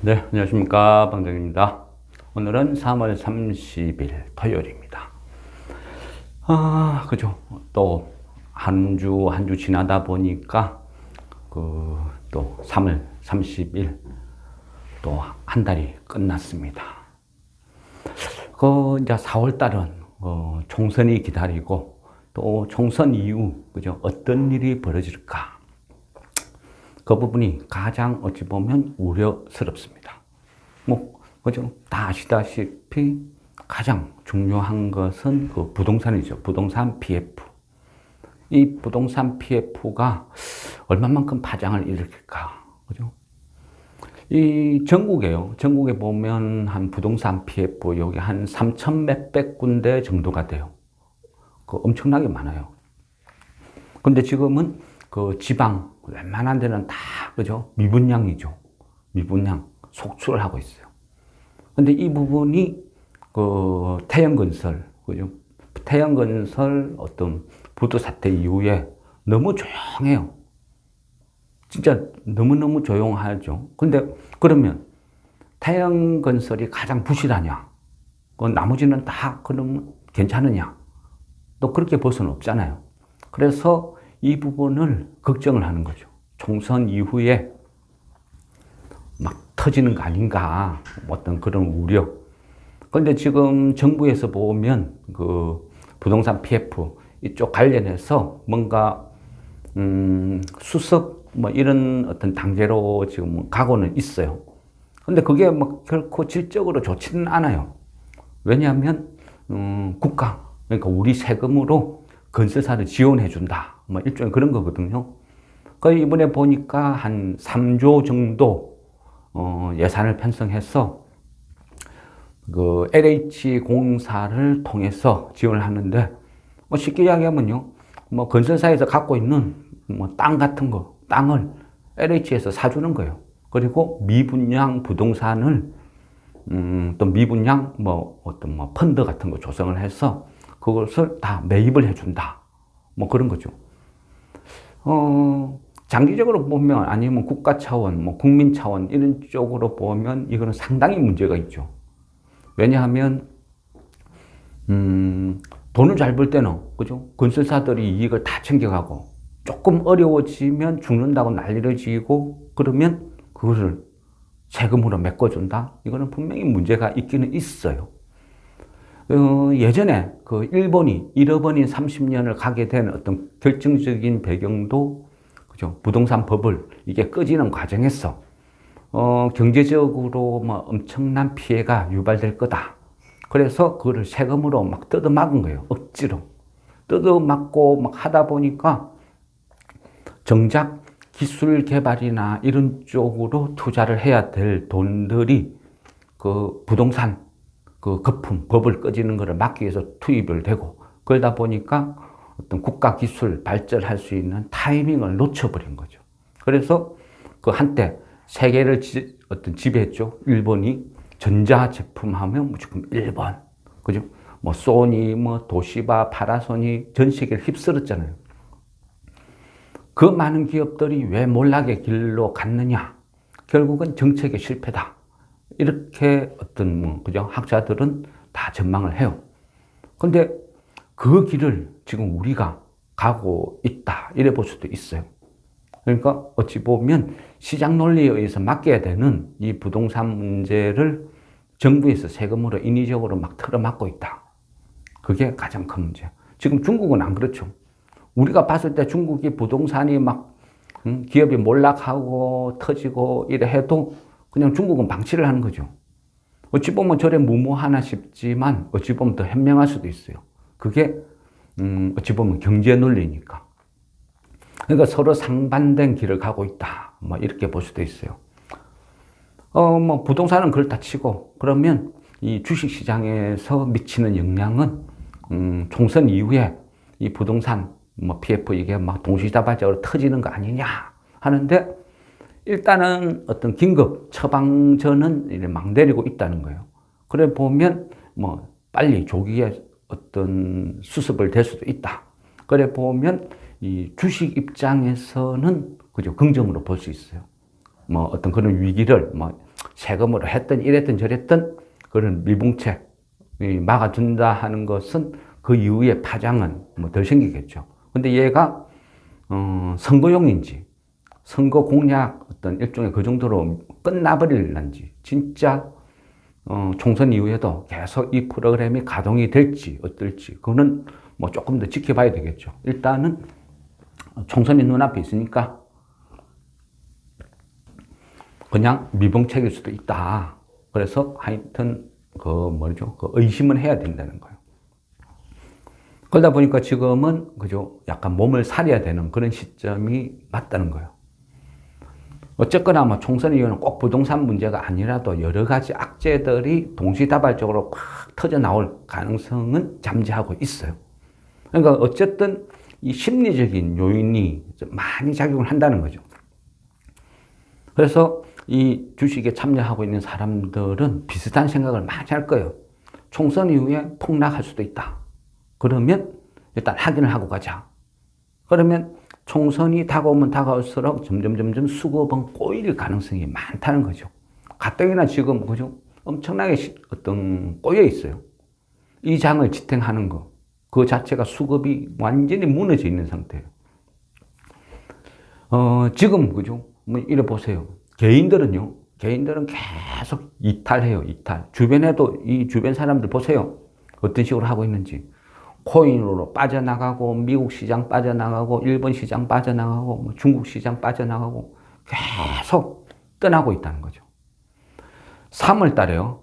네, 안녕하십니까. 방정입니다. 오늘은 3월 30일 토요일입니다. 그죠. 또 한 주 지나다 보니까 또 3월 30일 또 한 달이 끝났습니다. 이제 4월 달은 총선이 기다리고 또 총선 이후 그죠. 어떤 일이 벌어질까? 그 부분이 가장 어찌 보면 우려스럽습니다. 그죠? 다 아시다시피 가장 중요한 것은 부동산이죠. 부동산 PF. 이 부동산 PF가 얼마만큼 파장을 일으킬까? 그죠? 이 전국에요. 전국에 보면 한 부동산 PF 여기 한 3천 몇백 군데 정도가 돼요. 엄청나게 많아요. 근데 지금은 지방 웬만한 데는 다 그죠? 미분양이죠. 미분양 속출을 하고 있어요. 근데 이 부분이 태영건설 그죠? 태영건설 어떤 부도 사태 이후에 너무 조용해요. 진짜 너무너무 조용하죠. 근데 그러면 태영건설이 가장 부실하냐? 나머지는 다 그러면 괜찮으냐? 또 그렇게 볼 수는 없잖아요. 그래서 이 부분을 걱정을 하는 거죠. 총선 이후에 막 터지는 거 아닌가, 어떤 그런 우려. 그런데 지금 정부에서 보면 부동산 PF 이쪽 관련해서 뭔가 수습 이런 어떤 단계로 지금 가고는 있어요. 근데 그게 결코 질적으로 좋지는 않아요. 왜냐하면 국가, 그러니까 우리 세금으로 건설사를 지원해 준다. 일종의 그런 거거든요. 이번에 보니까 한 3조 정도 예산을 편성해서 LH 공사를 통해서 지원을 하는데 쉽게 이야기하면요. 건설사에서 갖고 있는 땅 같은 거, 땅을 LH에서 사주는 거예요. 그리고 미분양 부동산을 또 미분양 어떤 펀드 같은 거 조성을 해서 그것을 다 매입을 해준다. 그런 거죠. 장기적으로 보면 아니면 국가 차원, 국민 차원 이런 쪽으로 보면 이거는 상당히 문제가 있죠. 왜냐하면 돈을 잘 벌 때는 그죠? 건설사들이 이익을 다 챙겨가고 조금 어려워지면 죽는다고 난리를 지고 그러면 그것을 세금으로 메꿔준다? 이거는 분명히 문제가 있기는 있어요. 예전에 일본이 잃어버린 30년을 가게 된 어떤 결정적인 배경도 그죠? 부동산 버블 이게 꺼지는 과정에서 경제적으로 엄청난 피해가 유발될 거다. 그래서 그거를 세금으로 뜯어막은 거예요. 억지로 뜯어막고 하다 보니까 정작 기술 개발이나 이런 쪽으로 투자를 해야 될 돈들이 부동산 거품, 버블 꺼지는 것을 막기 위해서 투입을 되고 그러다 보니까 어떤 국가 기술 발전할 수 있는 타이밍을 놓쳐버린 거죠. 그래서 한때 세계를 지배했죠. 일본이 전자제품 하면 무조건 일본. 그죠? 소니, 도시바, 파나소닉 전 세계를 휩쓸었잖아요. 그 많은 기업들이 왜 몰락의 길로 갔느냐? 결국은 정책의 실패다. 이렇게 그죠? 학자들은 다 전망을 해요. 근데 그 길을 지금 우리가 가고 있다. 이래 볼 수도 있어요. 그러니까 어찌 보면 시장 논리에 의해서 맡겨야 되는 이 부동산 문제를 정부에서 세금으로 인위적으로 틀어막고 있다. 그게 가장 큰 문제. 지금 중국은 안 그렇죠. 우리가 봤을 때 중국이 부동산이 기업이 몰락하고 터지고 이래 해도 그냥 중국은 방치를 하는 거죠. 어찌 보면 저래 무모하나 싶지만 어찌 보면 더 현명할 수도 있어요. 그게 어찌 보면 경제 논리니까. 그러니까 서로 상반된 길을 가고 있다. 이렇게 볼 수도 있어요. 부동산은 그렇다 치고 그러면 이 주식시장에서 미치는 영향은 총선 이후에 이 부동산 PF 이게 동시다발적으로 터지는 거 아니냐 하는데 일단은 어떤 긴급 처방전은 막 내리고 있다는 거예요. 그래 보면 빨리 조기에 어떤 수습을 될 수도 있다. 그래 보면 이 주식 입장에서는 그죠 긍정으로 볼 수 있어요. 어떤 그런 위기를 세금으로 했든 이랬든 저랬든 그런 미봉책 막아둔다 하는 것은 그 이후에 파장은 뭐 덜 생기겠죠. 근데 얘가 선거용인지 선거 공약 어떤 일종의 그 정도로 끝나버릴런지 진짜 총선 이후에도 계속 이 프로그램이 가동이 될지 어떨지 그거는 뭐 조금 더 지켜봐야 되겠죠. 일단은 총선이 눈앞에 있으니까 그냥 미봉책일 수도 있다. 그래서 하여튼 그 의심은 해야 된다는 거예요. 그러다 보니까 지금은 그죠 약간 몸을 사려야 되는 그런 시점이 맞다는 거예요. 어쨌거나 뭐 총선 이후에는 꼭 부동산 문제가 아니라도 여러 가지 악재들이 동시다발적으로 팍 터져 나올 가능성은 잠재하고 있어요. 그러니까 어쨌든 이 심리적인 요인이 많이 작용을 한다는 거죠. 그래서 이 주식에 참여하고 있는 사람들은 비슷한 생각을 많이 할 거예요. 총선 이후에 폭락할 수도 있다. 그러면 일단 확인을 하고 가자. 그러면 총선이 다가오면 다가올수록 점점 수급은 꼬일 가능성이 많다는 거죠. 가뜩이나 지금 그죠? 엄청나게 꼬여 있어요. 이 장을 지탱하는 거, 그 자체가 수급이 완전히 무너져 있는 상태예요. 지금 그죠? 뭐 이래 보세요. 개인들은 계속 이탈해요, 이탈. 주변에도 이 주변 사람들 보세요. 어떤 식으로 하고 있는지. 코인으로 빠져나가고, 미국 시장 빠져나가고, 일본 시장 빠져나가고, 뭐 중국 시장 빠져나가고, 계속 떠나고 있다는 거죠. 3월 달에요.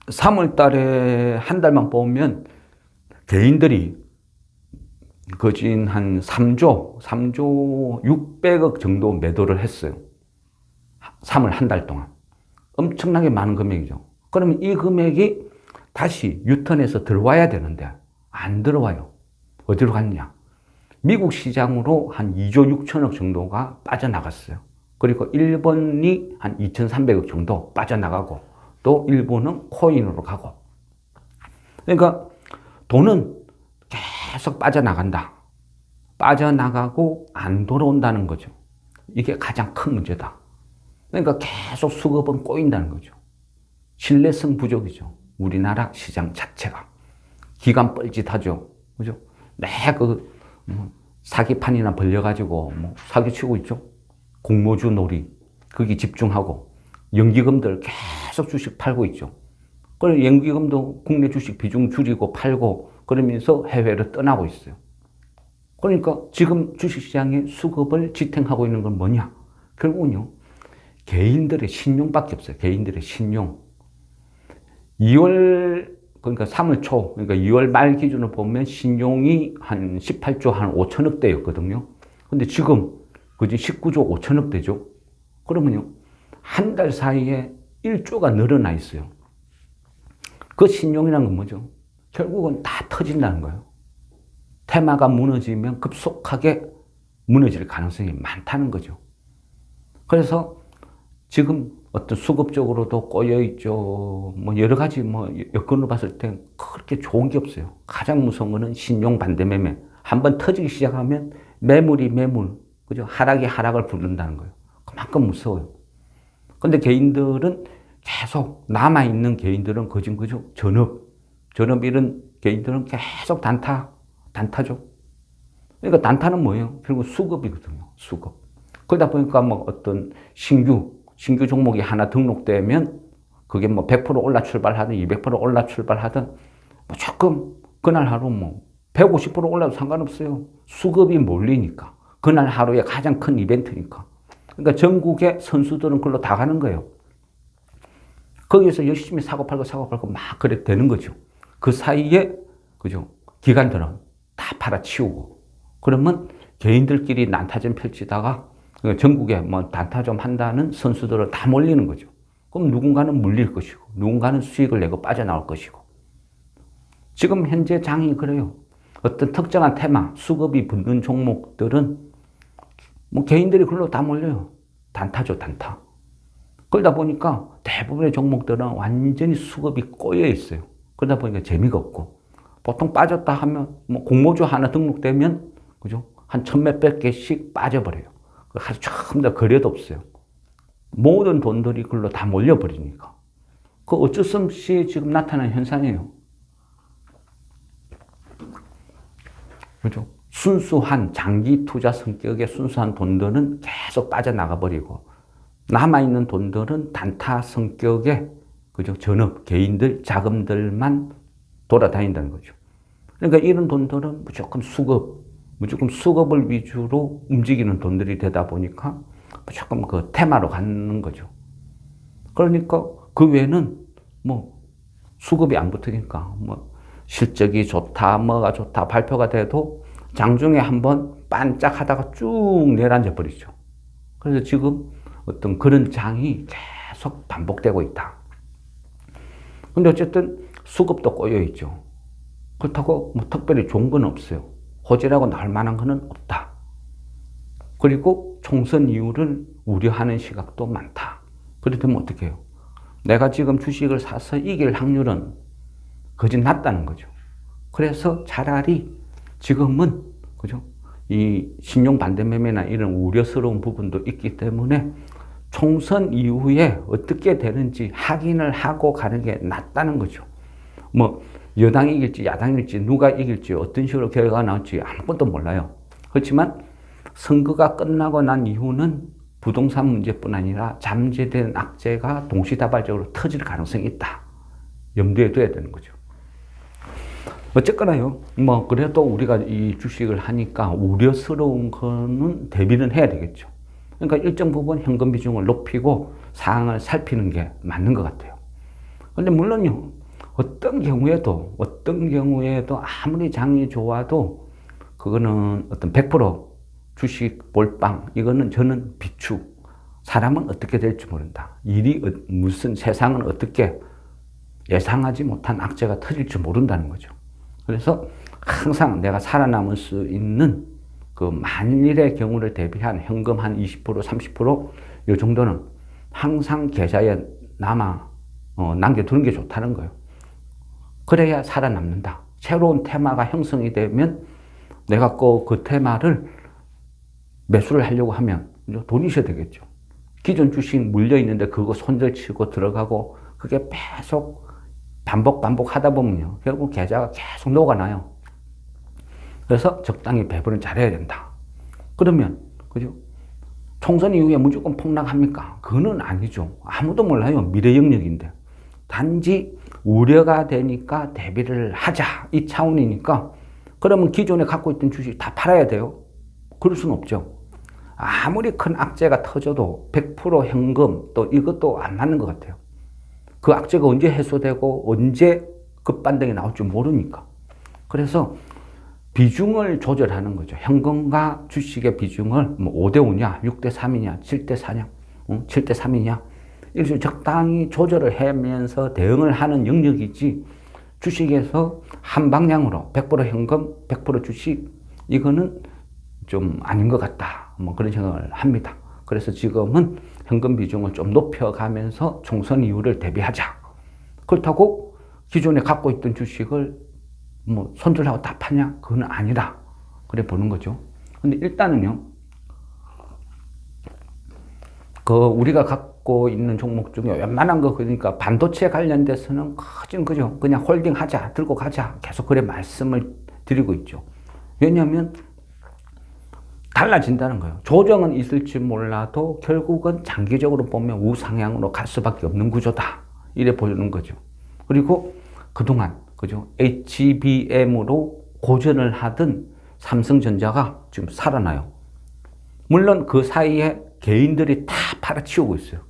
3월 달에 한 달만 보면 개인들이 거진 한 3조 600억 정도 매도를 했어요. 3월 한 달 동안. 엄청나게 많은 금액이죠. 그러면 이 금액이 다시 유턴해서 들어와야 되는데 안 들어와요. 어디로 갔냐? 미국 시장으로 한 2조 6천억 정도가 빠져나갔어요. 그리고 일본이 한 2,300억 정도 빠져나가고 또 일본은 코인으로 가고. 그러니까 돈은 계속 빠져나간다. 빠져나가고 안 돌아온다는 거죠. 이게 가장 큰 문제다. 그러니까 계속 수급은 꼬인다는 거죠. 신뢰성 부족이죠. 우리나라 시장 자체가. 기관 뻘짓하죠. 그죠? 사기판이나 벌려가지고 사기치고 있죠. 공모주 놀이. 거기 집중하고. 연기금들 계속 주식 팔고 있죠. 그리고 연기금도 국내 주식 비중 줄이고 팔고 그러면서 해외로 떠나고 있어요. 그러니까 지금 주식시장의 수급을 지탱하고 있는 건 뭐냐? 결국은요. 개인들의 신용밖에 없어요. 개인들의 신용. 2월, 그러니까 3월 초, 그러니까 2월 말 기준으로 보면 신용이 한 18조 한 5천억 대였거든요. 근데 지금, 그지 19조 5천억 대죠. 그러면요. 한 달 사이에 1조가 늘어나 있어요. 그 신용이라는 건 뭐죠? 결국은 다 터진다는 거예요. 테마가 무너지면 급속하게 무너질 가능성이 많다는 거죠. 그래서 지금 어떤 수급적으로도 꼬여있죠. 뭐 여러 가지 여건으로 봤을 때 그렇게 좋은 게 없어요. 가장 무서운 거는 신용 반대 매매. 한번 터지기 시작하면 매물이 매물, 그죠? 하락이 하락을 부른다는 거예요. 그만큼 무서워요. 근데 개인들은 계속 남아있는 개인들은 그죠? 전업 이런 개인들은 계속 단타죠. 그러니까 단타는 뭐예요? 결국 수급이거든요. 수급. 그러다 보니까 어떤 신규 종목이 하나 등록되면 그게 100% 올라 출발하든 200% 올라 출발하든 조금 그날 하루 150% 올라도 상관없어요. 수급이 몰리니까. 그날 하루에 가장 큰 이벤트니까. 그러니까 전국의 선수들은 그걸로 다 가는 거예요. 거기에서 열심히 사고 팔고 막 그래 되는 거죠. 그 사이에 그죠? 기관들은 다 팔아치우고 그러면 개인들끼리 난타전 펼치다가 전국에 단타점 한다는 선수들을 다 몰리는 거죠. 그럼 누군가는 물릴 것이고 누군가는 수익을 내고 빠져나올 것이고 지금 현재 장이 그래요. 어떤 특정한 테마, 수급이 붙는 종목들은 개인들이 그걸로 다 몰려요. 단타죠, 단타. 그러다 보니까 대부분의 종목들은 완전히 수급이 꼬여 있어요. 그러다 보니까 재미가 없고 보통 빠졌다 하면 공모주 하나 등록되면 그죠? 한 1,000몇백 개씩 빠져버려요. 하루 전부 다 거래도 없어요. 모든 돈들이 그걸로 다 몰려버리니까. 그 어쩔 수 없이 지금 나타나는 현상이에요. 그죠? 순수한 장기 투자 성격의 순수한 돈들은 계속 빠져나가 버리고, 남아있는 돈들은 단타 성격의, 그죠? 전업, 개인들, 자금들만 돌아다닌다는 거죠. 그러니까 이런 돈들은 무조건 수급을 위주로 움직이는 돈들이 되다 보니까 무조건 그 테마로 가는 거죠. 그러니까 그 외에는 뭐 수급이 안 붙으니까 뭐 실적이 좋다, 뭐가 좋다 발표가 돼도 장중에 한번 반짝하다가 쭉 내려앉아 버리죠. 그래서 지금 어떤 그런 장이 계속 반복되고 있다. 근데 어쨌든 수급도 꼬여 있죠. 그렇다고 뭐 특별히 좋은 건 없어요. 호재라고 나올 만한 거는 없다. 그리고 총선 이후를 우려하는 시각도 많다. 그렇다면 어떻게 해요? 내가 지금 주식을 사서 이길 확률은 거짓 낮다는 거죠. 그래서 차라리 지금은, 그죠? 이 신용 반대 매매나 이런 우려스러운 부분도 있기 때문에 총선 이후에 어떻게 되는지 확인을 하고 가는 게 낫다는 거죠. 뭐 여당이 이길지 야당일지 누가 이길지 어떤 식으로 결과가 나올지 아무것도 몰라요. 그렇지만 선거가 끝나고 난 이후는 부동산 문제뿐 아니라 잠재된 악재가 동시다발적으로 터질 가능성이 있다. 염두에 둬야 되는 거죠. 어쨌거나요, 뭐 그래도 우리가 이 주식을 하니까 우려스러운 거는 대비는 해야 되겠죠. 그러니까 일정 부분 현금 비중을 높이고 상황을 살피는 게 맞는 것 같아요. 근데 물론요, 어떤 경우에도 아무리 장이 좋아도 그거는 어떤 100% 주식 몰빵, 이거는 저는 비추. 사람은 어떻게 될지 모른다. 무슨 세상은 어떻게 예상하지 못한 악재가 터질지 모른다는 거죠. 그래서 항상 내가 살아남을 수 있는 그 만일의 경우를 대비한 현금 한 20%, 30%, 이 정도는 항상 계좌에 남겨두는 게 좋다는 거예요. 그래야 살아남는다. 새로운 테마가 형성이 되면 내가 그 테마를 매수를 하려고 하면 돈이 있어야 되겠죠. 기존 주식 물려 있는데 그거 손절치고 들어가고 그게 계속 반복하다 보면요, 결국 계좌가 계속 녹아나요. 그래서 적당히 배분을 잘해야 된다. 그러면, 그죠? 총선 이후에 무조건 폭락합니까? 그건 아니죠. 아무도 몰라요. 미래 영역인데. 단지 우려가 되니까 대비를 하자. 이 차원이니까. 그러면 기존에 갖고 있던 주식 다 팔아야 돼요? 그럴 수는 없죠. 아무리 큰 악재가 터져도 100% 현금, 또 이것도 안 맞는 것 같아요. 그 악재가 언제 해소되고 언제 급반등이 나올지 모르니까. 그래서 비중을 조절하는 거죠. 현금과 주식의 비중을 뭐 5대5냐, 6대3이냐, 7대4냐, 7대3이냐. 이렇게 적당히 조절을 하면서 대응을 하는 영역이지, 주식에서 한 방향으로 100% 현금, 100% 주식, 이거는 좀 아닌 것 같다. 뭐 그런 생각을 합니다. 그래서 지금은 현금 비중을 좀 높여가면서 총선 이후를 대비하자. 그렇다고 기존에 갖고 있던 주식을 뭐 손절하고 다 파냐? 그건 아니다. 그래 보는 거죠. 근데 일단은요, 우리가 갖고 있는 종목 중에 웬만한 거, 그러니까 반도체 관련돼서는 그죠? 그냥 홀딩 하자, 들고 가자. 계속 그래 말씀을 드리고 있죠. 왜냐하면 달라진다는 거예요. 조정은 있을지 몰라도 결국은 장기적으로 보면 우상향으로 갈 수밖에 없는 구조다. 이래 보이는 거죠. 그리고 그동안, 그죠? HBM으로 고전을 하던 삼성전자가 지금 살아나요. 물론 그 사이에 개인들이 다 팔아치우고 있어요.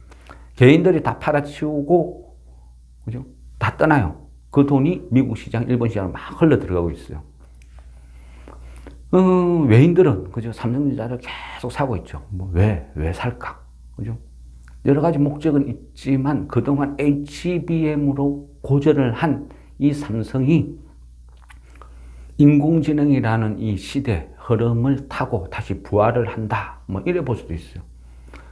개인들이 다 팔아치우고, 그죠? 다 떠나요. 그 돈이 미국 시장, 일본 시장으로 막 흘러 들어가고 있어요. 외인들은, 그죠? 삼성전자를 계속 사고 있죠. 뭐, 왜 살까? 그죠? 여러 가지 목적은 있지만, 그동안 HBM으로 고전을 한 이 삼성이 인공지능이라는 이 시대 흐름을 타고 다시 부활을 한다. 뭐, 이래 볼 수도 있어요.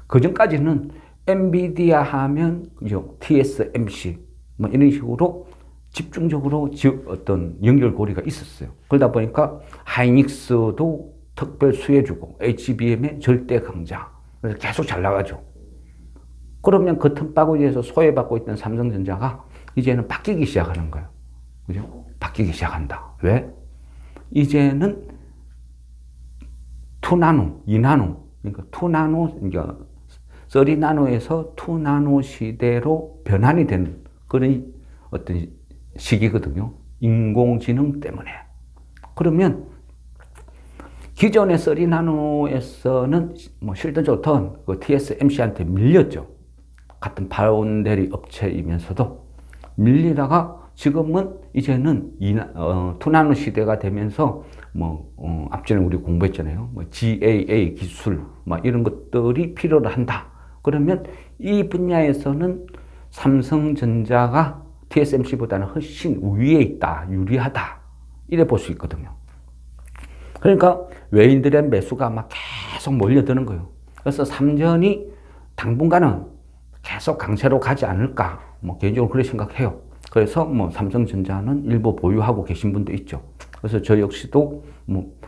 그 전까지는 엔비디아 하면, 그죠? TSMC, 뭐, 이런 식으로 집중적으로 어떤 연결고리가 있었어요. 그러다 보니까 하이닉스도 특별 수혜주고 HBM의 절대 강자. 그래서 계속 잘 나가죠. 그러면 그 틈바구니에서 소외받고 있던 삼성전자가 이제는 바뀌기 시작하는 거예요. 그죠? 바뀌기 시작한다. 왜? 이제는 2나노, 2나노, 그러니까 2나노, 그러니까 3나노에서 2나노 시대로 변환이 되는 그런 어떤 시기거든요. 인공지능 때문에. 그러면 기존의 3나노에서는 뭐 실드 좋던 그 TSMC한테 밀렸죠. 같은 파운데리 업체이면서도 밀리다가 지금은 이제는 2나노 시대가 되면서 앞전에 우리 공부했잖아요. GAA 기술 이런 것들이 필요로 한다. 그러면 이 분야에서는 삼성전자가 TSMC보다는 훨씬 위에 있다, 유리하다 이래 볼 수 있거든요. 그러니까 외인들의 매수가 막 계속 몰려드는 거예요. 그래서 삼전이 당분간은 계속 강세로 가지 않을까, 개인적으로 그렇게 생각해요. 그래서 삼성전자는 일부 보유하고 계신 분도 있죠. 그래서 저 역시도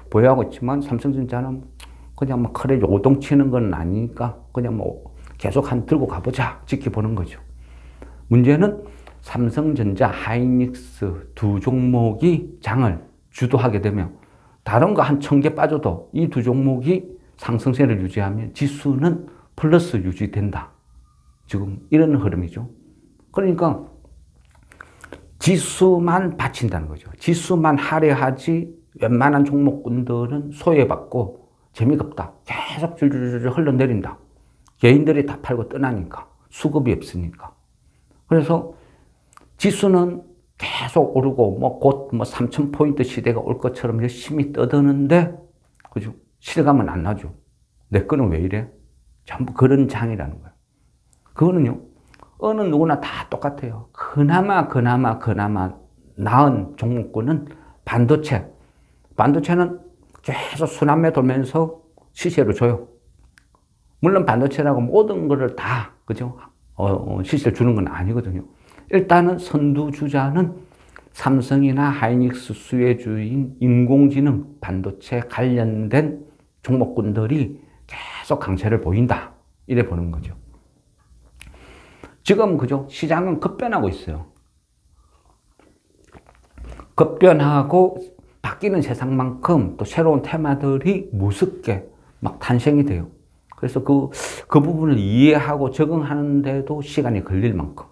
보유하고 있지만 삼성전자는 그냥 크게 요동치는 건 아니니까 그냥 계속 들고 가보자, 지켜보는 거죠. 문제는 삼성전자, 하이닉스 두 종목이 장을 주도하게 되면 다른 거 한 1000개 빠져도 이 두 종목이 상승세를 유지하면 지수는 플러스 유지된다. 지금 이런 흐름이죠. 그러니까 지수만 받친다는 거죠. 지수만 할애하지 웬만한 종목군들은 소외받고 재미가 없다. 계속 줄줄줄 흘러내린다. 개인들이 다 팔고 떠나니까. 수급이 없으니까. 그래서 지수는 계속 오르고 곧 3000포인트 시대가 올 것처럼 열심히 떠드는데 그죠? 실감은 안 나죠. 내 거는 왜 이래? 전부 그런 장이라는 거예요. 그거는요. 어느 누구나 다 똑같아요. 그나마 나은 종목군은 반도체. 반도체는 계속 순환매 돌면서 시세를 줘요. 물론 반도체라고 모든 거를 다, 그죠? 시세를 주는 건 아니거든요. 일단은 선두주자는 삼성이나 하이닉스 수혜주인 인공지능 반도체 관련된 종목군들이 계속 강세를 보인다. 이래 보는 거죠. 지금 그죠? 시장은 급변하고 있어요. 급변하고 바뀌는 세상만큼 또 새로운 테마들이 무섭게 막 탄생이 돼요. 그래서 그 부분을 이해하고 적응하는데도 시간이 걸릴 만큼.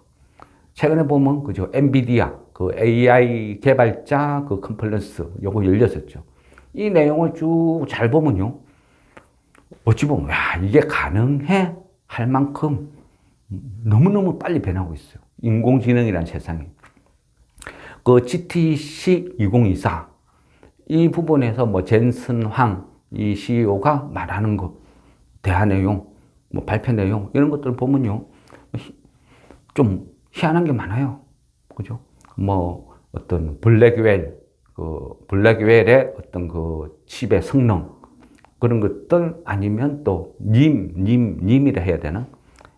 최근에 보면 그죠? 엔비디아 그 AI 개발자 그 컨퍼런스 요거 열렸었죠. 이 내용을 쭉 잘 보면요. 어찌 보면 야, 이게 가능해 할 만큼 너무너무 빨리 변하고 있어요. 인공지능이라는 세상이. 그 GTC 2024 이 부분에서 젠슨 황 이 CEO가 말하는 거 대화 내용, 발표 내용 이런 것들을 보면요. 좀 희한한 게 많아요. 그죠? 어떤 블랙웰의 어떤 그 칩의 성능 그런 것들 아니면 또 님이라 해야 되나?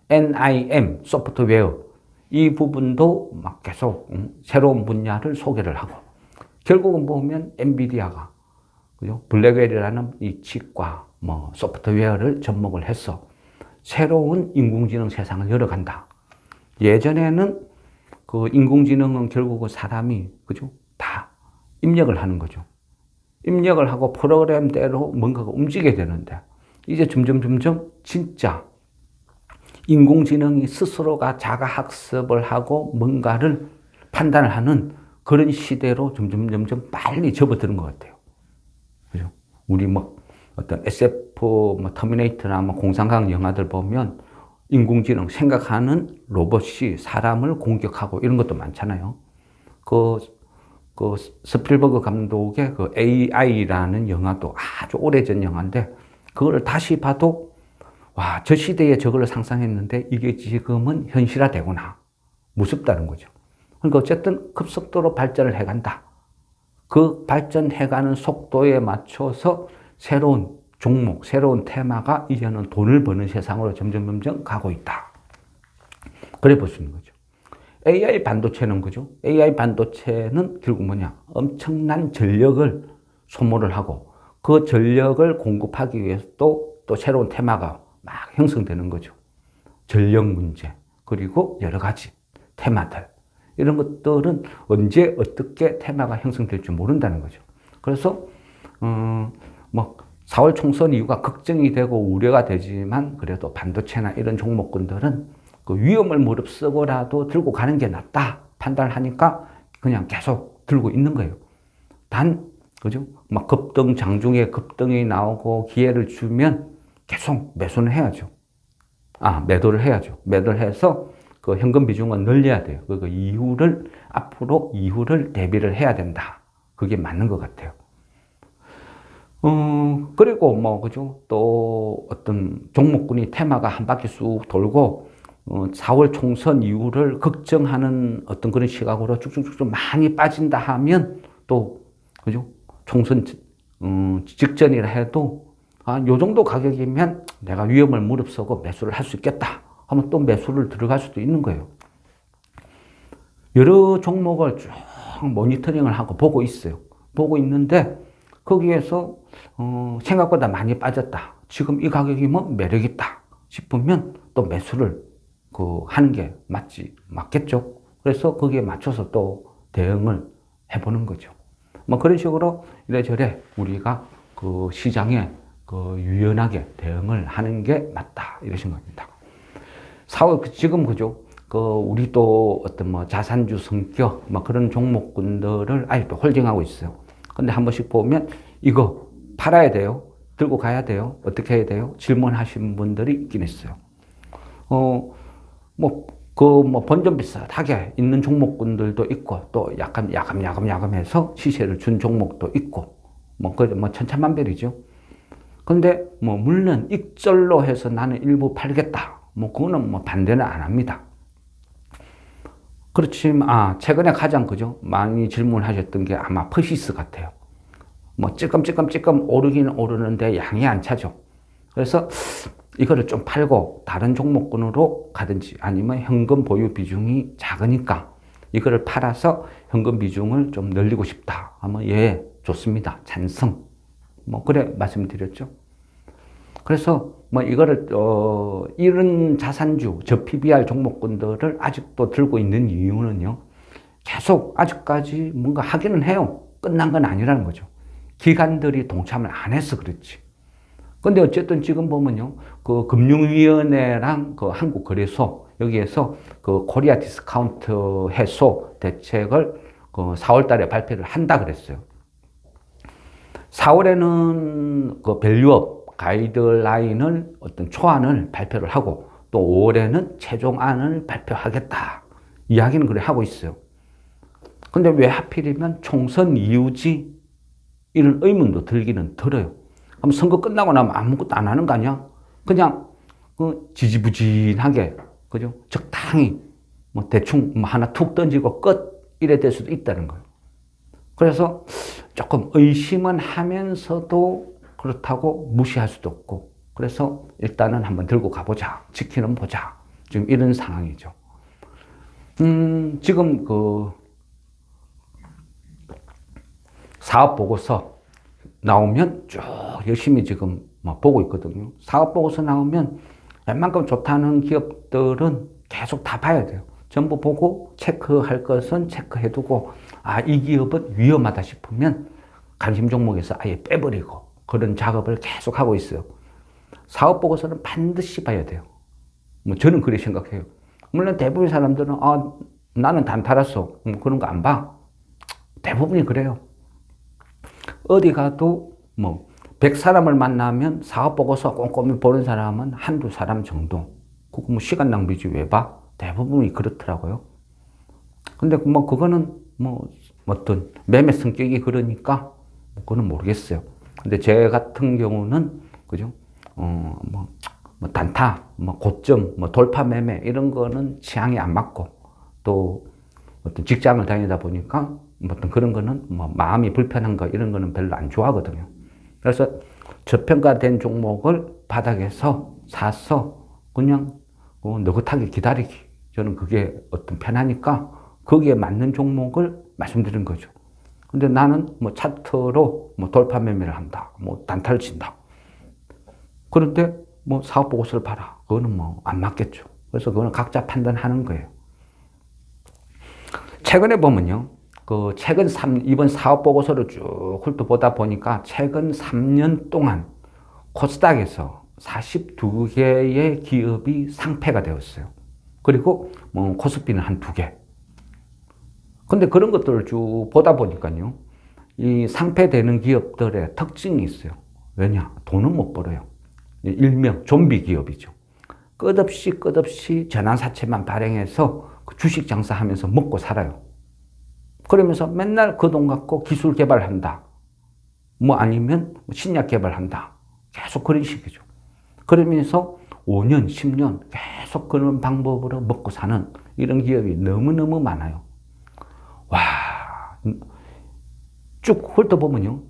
NIM 소프트웨어 이 부분도 막 계속 새로운 분야를 소개를 하고 결국은 보면 엔비디아가 그죠? 블랙웰이라는 이 칩과 소프트웨어를 접목을 해서 새로운 인공지능 세상을 열어간다. 예전에는 그 인공지능은 결국은 사람이 그죠? 다 입력을 하는 거죠. 입력을 하고 프로그램대로 뭔가가 움직여야 되는데 이제 점점 진짜 인공지능이 스스로가 자가학습을 하고 뭔가를 판단을 하는 그런 시대로 점점 빨리 접어드는 것 같아요. 그죠? 우리 어떤 SF, 터미네이터나 공상과학 영화들 보면 인공지능 생각하는 로봇이 사람을 공격하고 이런 것도 많잖아요. 그 스필버그 감독의 그 AI라는 영화도 아주 오래전 영화인데 그거를 다시 봐도 와, 저 시대에 저걸 상상했는데 이게 지금은 현실화되구나. 무섭다는 거죠. 그러니까 어쨌든 급속도로 발전을 해간다. 그 발전해가는 속도에 맞춰서 새로운 종목, 새로운 테마가 이제는 돈을 버는 세상으로 점점 가고 있다. 그래 볼 수 있는 거죠. AI 반도체는 그죠? AI 반도체는 결국 뭐냐? 엄청난 전력을 소모를 하고 그 전력을 공급하기 위해서 또 새로운 테마가 막 형성되는 거죠. 전력 문제, 그리고 여러 가지 테마들. 이런 것들은 언제 어떻게 테마가 형성될지 모른다는 거죠. 그래서, 4월 총선 이후가 걱정이 되고 우려가 되지만 그래도 반도체나 이런 종목군들은 그 위험을 무릅쓰고라도 들고 가는 게 낫다 판단을 하니까 그냥 계속 들고 있는 거예요. 단, 그죠? 막 급등, 장중에 급등이 나오고 기회를 주면 계속 매수는 해야죠. 매도를 해야죠. 매도를 해서 그 현금 비중은 늘려야 돼요. 그 앞으로 이후를 대비를 해야 된다. 그게 맞는 것 같아요. 그리고 그죠? 또 어떤 종목군이 테마가 한 바퀴 쑥 돌고, 4월 총선 이후를 걱정하는 어떤 그런 시각으로 쭉쭉쭉 많이 빠진다 하면 또, 그죠? 총선, 직전이라 해도, 요 정도 가격이면 내가 위험을 무릅쓰고 매수를 할 수 있겠다 하면 또 매수를 들어갈 수도 있는 거예요. 여러 종목을 쭉 모니터링을 하고 보고 있어요. 보고 있는데, 거기에서 생각보다 많이 빠졌다. 지금 이 가격이면 매력 있다 싶으면 또 매수를 하는 게 맞겠죠. 그래서 거기에 맞춰서 또 대응을 해보는 거죠. 그런 식으로 이래저래 우리가 그 시장에 유연하게 대응을 하는 게 맞다. 이러신 겁니다. 지금 그죠. 우리 또 어떤 자산주 성격 그런 종목군들을 아직도 홀딩하고 있어요. 근데 한 번씩 보면 이거 팔아야 돼요? 들고 가야 돼요? 어떻게 해야 돼요? 질문하신 분들이 있긴 있어요. 본전 비슷하게 있는 종목군들도 있고, 또 약간 야금야금해서 시세를 준 종목도 있고, 천차만별이죠. 근데 물론 익절로 해서 나는 일부 팔겠다. 그거는 반대는 안 합니다. 그렇지만, 최근에 가장 많이 질문하셨던 게 아마 퍼시스 같아요. 찔끔찔끔 오르긴 오르는데 양이 안 차죠. 그래서 이거를 좀 팔고 다른 종목군으로 가든지 아니면 현금 보유 비중이 작으니까 이거를 팔아서 현금 비중을 좀 늘리고 싶다 하면 예, 좋습니다. 찬성. 그래 말씀드렸죠. 그래서 이거를 이런 자산주, 저PBR 종목군들을 아직도 들고 있는 이유는요. 계속 아직까지 뭔가 하기는 해요. 끝난 건 아니라는 거죠. 기관들이 동참을 안 해서 그렇지. 근데 어쨌든 지금 보면요. 금융위원회랑 한국거래소 여기에서 코리아 디스카운트 해소 대책을 4월 달에 발표를 한다 그랬어요. 4월에는 밸류업 가이드라인을 어떤 초안을 발표를 하고 또 5월에는 최종안을 발표하겠다. 이야기는 그래 하고 있어요. 근데 왜 하필이면 총선 이후지? 이런 의문도 들기는 들어요. 그럼 선거 끝나고 나면 아무것도 안 하는 거 아니야? 그냥 지지부진하게 그죠? 적당히 대충 하나 툭 던지고 끝 이래 될 수도 있다는 거예요. 그래서 조금 의심은 하면서도 그렇다고 무시할 수도 없고, 그래서 일단은 한번 들고 가보자, 지키는 보자, 지금 이런 상황이죠. 지금 사업 보고서 나오면 쭉 열심히 지금 보고 있거든요. 사업 보고서 나오면 웬만큼 좋다는 기업들은 계속 다 봐야 돼요. 전부 보고 체크할 것은 체크해두고, 이 기업은 위험하다 싶으면 관심 종목에서 아예 빼버리고 그런 작업을 계속 하고 있어요. 사업 보고서는 반드시 봐야 돼요. 저는 그렇게 생각해요. 물론 대부분 사람들은 나는 단타라서 그런 거 안 봐. 대부분이 그래요. 어디 가도 100사람을 만나면 사업 보고서 꼼꼼히 보는 사람은 한두 사람 정도. 그거 시간 낭비지 왜 봐? 대부분이 그렇더라고요. 근데 그거는 어떤 매매 성격이 그러니까 그거는 모르겠어요. 근데 제 같은 경우는 그죠? 단타, 고점, 돌파 매매 이런 거는 취향이 안 맞고, 또 어떤 직장을 다니다 보니까 어떤 그런 거는 마음이 불편한 거 이런 거는 별로 안 좋아하거든요. 그래서 저평가된 종목을 바닥에서 사서 그냥 느긋하게 기다리기. 저는 그게 어떤 편하니까 거기에 맞는 종목을 말씀드린 거죠. 근데 나는 차트로 돌파 매매를 한다. 단타를 친다. 그런데 사업 보고서를 봐라. 그거는 안 맞겠죠. 그래서 그거는 각자 판단하는 거예요. 최근에 보면요. 이번 사업 보고서를 쭉 훑어보다 보니까 최근 3년 동안 코스닥에서 42개의 기업이 상폐가 되었어요. 그리고 뭐 코스피는 한 2개. 근데 그런 것들을 쭉 보다 보니까요. 이 상폐되는 기업들의 특징이 있어요. 왜냐? 돈은 못 벌어요. 일명 좀비 기업이죠. 끝없이 전환사채만 발행해서 주식 장사하면서 먹고 살아요. 그러면서 맨날 그 돈 갖고 기술 개발한다. 뭐 아니면 신약 개발한다. 계속 그런 식이죠. 그러면서 5년, 10년 계속 그런 방법으로 먹고 사는 이런 기업이 너무너무 많아요. 와, 쭉 훑어보면요.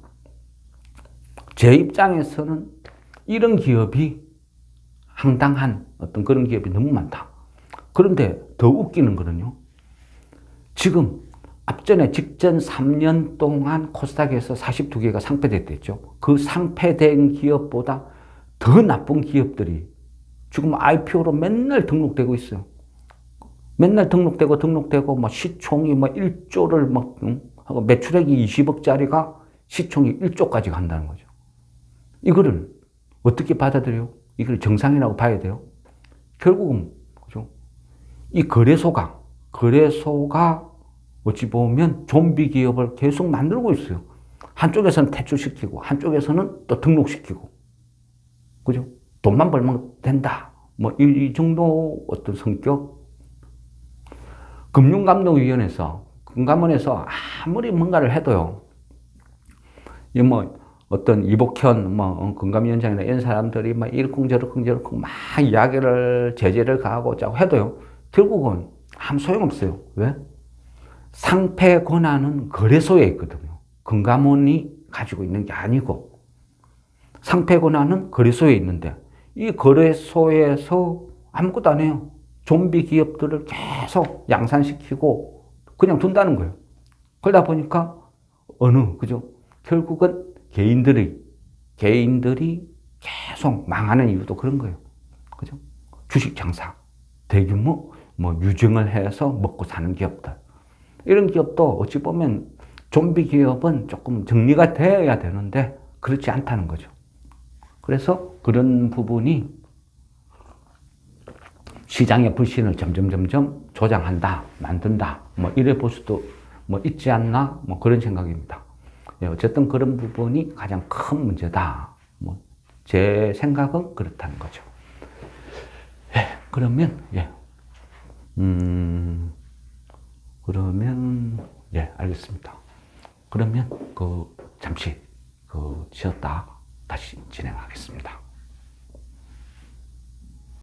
제 입장에서는 이런 기업이 황당한 어떤 그런 기업이 너무 많다. 그런데 더 웃기는 거는요. 지금 직전 3년 동안 코스닥에서 42개가 상폐됐댔죠. 그 상폐된 기업보다 더 나쁜 기업들이 지금 IPO로 맨날 등록되고 있어요. 맨날 등록되고, 뭐 시총이 뭐 1조를 막, 하고 매출액이 20억짜리가 시총이 1조까지 간다는 거죠. 이거를 어떻게 받아들여요? 이걸 정상이라고 봐야 돼요? 결국은, 그죠? 이 거래소가 어찌 보면 좀비 기업을 계속 만들고 있어요. 한쪽에서는 퇴출시키고, 한쪽에서는 또 등록시키고. 그죠? 돈만 벌면 된다. 뭐, 이 정도 어떤 성격? 금융감독위원회에서, 금감원에서 아무리 뭔가를 해도요, 이 뭐, 어떤 이복현, 금감위원장이나 이런 사람들이 막 이러쿵저러쿵 막 이야기를, 제재를 가하고 자고 해도요, 결국은 아무 소용없어요. 왜? 상폐 권한은 거래소에 있거든요. 금감원이 가지고 있는 게 아니고, 상폐 권한은 거래소에 있는데, 이 거래소에서 아무것도 안 해요. 좀비 기업들을 계속 양산시키고 그냥 둔다는 거예요. 그러다 보니까 그죠? 결국은 개인들이 계속 망하는 이유도 그런 거예요. 그죠? 주식 장사, 대규모 유증을 해서 먹고 사는 기업들. 이런 기업도 어찌 보면 좀비 기업은 조금 정리가 되어야 되는데 그렇지 않다는 거죠. 그래서 그런 부분이 시장의 불신을 점점 조장한다, 만든다, 이래 볼 수도 있지 않나, 그런 생각입니다. 예, 어쨌든 그런 부분이 가장 큰 문제다. 제 생각은 그렇다는 거죠. 예, 그러면, 알겠습니다. 그러면, 잠시, 쉬었다 다시 진행하겠습니다.